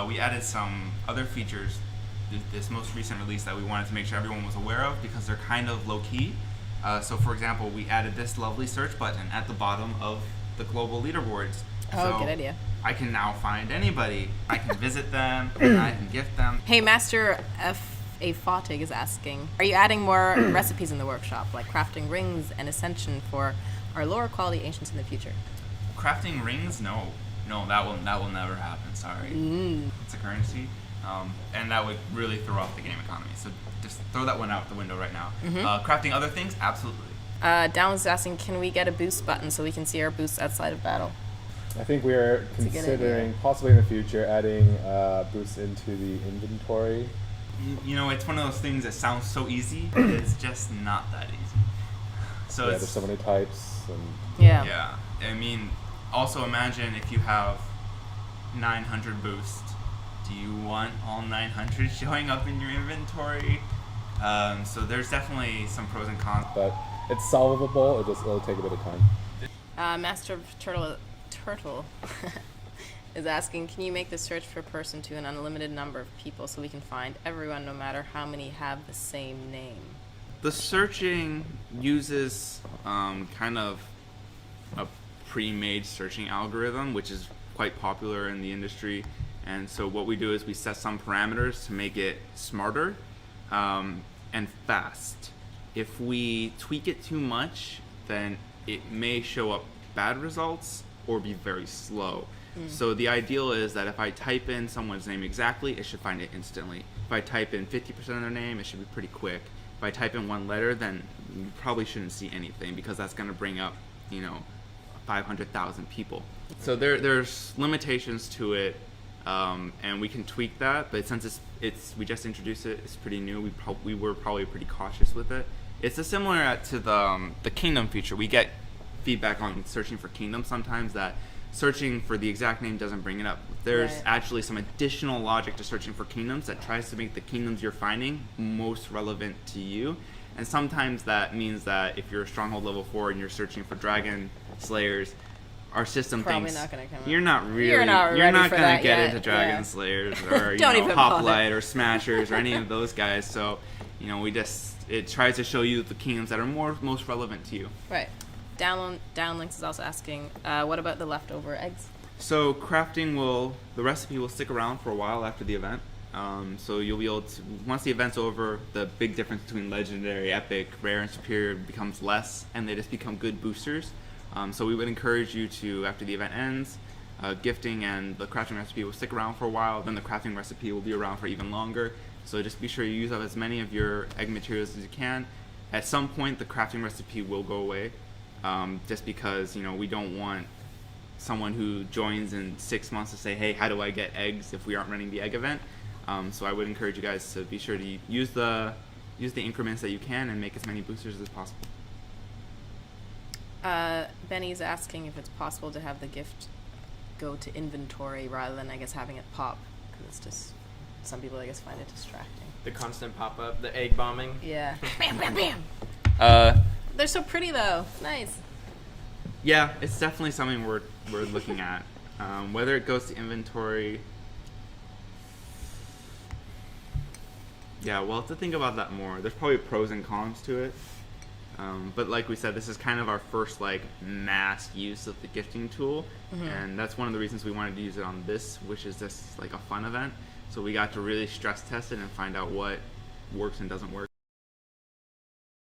we added some other features this most recent release that we wanted to make sure everyone was aware of because they're kind of low-key. So for example, we added this lovely search button at the bottom of the global leaderboards. Oh, good idea. I can now find anybody. I can visit them, and I can gift them. Hey, Master F.A. Fawtig is asking, are you adding more recipes in the workshop, like crafting rings and ascension for our lower quality ancients in the future? Crafting rings? No, that will never happen. Sorry, it's a currency, and that would really throw off the game economy. So just throw that one out the window right now. Crafting other things? Absolutely. Down's asking, can we get a boost button so we can see our boosts outside of battle? I think we are considering possibly in the future adding boosts into the inventory. You know, it's one of those things that sounds so easy, but it's just not that easy. So there's so many types. And yeah. I mean, also imagine if you have 900 boosts. Do you want all 900 showing up in your inventory? So there's definitely some pros and cons. But it's solvable. It'll take a bit of time. Master of Turtle is asking, can you make the search per person to an unlimited number of people so we can find everyone no matter how many have the same name? The searching uses kind of a pre-made searching algorithm, which is quite popular in the industry. And so what we do is we set some parameters to make it smarter and fast. If we tweak it too much, then it may show up bad results or be very slow. So the ideal is that if I type in someone's name exactly, it should find it instantly. If I type in 50% of their name, it should be pretty quick. If I type in one letter, then you probably shouldn't see anything because that's going to bring up, 500,000 people. So there's limitations to it, and we can tweak that. But since we just introduced it, it's pretty new. We were probably pretty cautious with it. It's similar to the kingdom feature. We get feedback on searching for kingdoms sometimes that searching for the exact name doesn't bring it up. There's actually some additional logic to searching for kingdoms that tries to make the kingdoms you're finding most relevant to you. And sometimes that means that if you're a stronghold level 4 and you're searching for dragon slayers, our system Probably thinks not gonna come you're not really you're not gonna get yet. into dragon slayers or Don't even hoplite or smashers or any of those guys. So it tries to show you the kingdoms that are most relevant to you. Right. Downlinks is also asking, what about the leftover eggs? So crafting the recipe will stick around for a while after the event. So you'll be able to, once the event's over, the big difference between legendary, epic, rare, and superior becomes less, and they just become good boosters. So we would encourage you to, after the event ends, gifting and the crafting recipe will stick around for a while, then the crafting recipe will be around for even longer. So just be sure you use up as many of your egg materials as you can. At some point, the crafting recipe will go away. Just because we don't want someone who joins in 6 months to say, hey, how do I get eggs if we aren't running the egg event? So I would encourage you guys to be sure to use the increments that you can and make as many boosters as possible. Benny's asking if it's possible to have the gift go to inventory rather than, I guess, having it pop, because it's just, some people, I guess, find it distracting. The constant pop-up, the egg bombing. Yeah. Bam, bam, bam. They're so pretty, though. Nice. Yeah, it's definitely something we're looking at. Whether it goes to inventory, we'll have to think about that more. There's probably pros and cons to it. But like we said, this is kind of our first mass use of the gifting tool, and that's one of the reasons we wanted to use it on this, which is just a fun event. So we got to really stress test it and find out what works and doesn't work.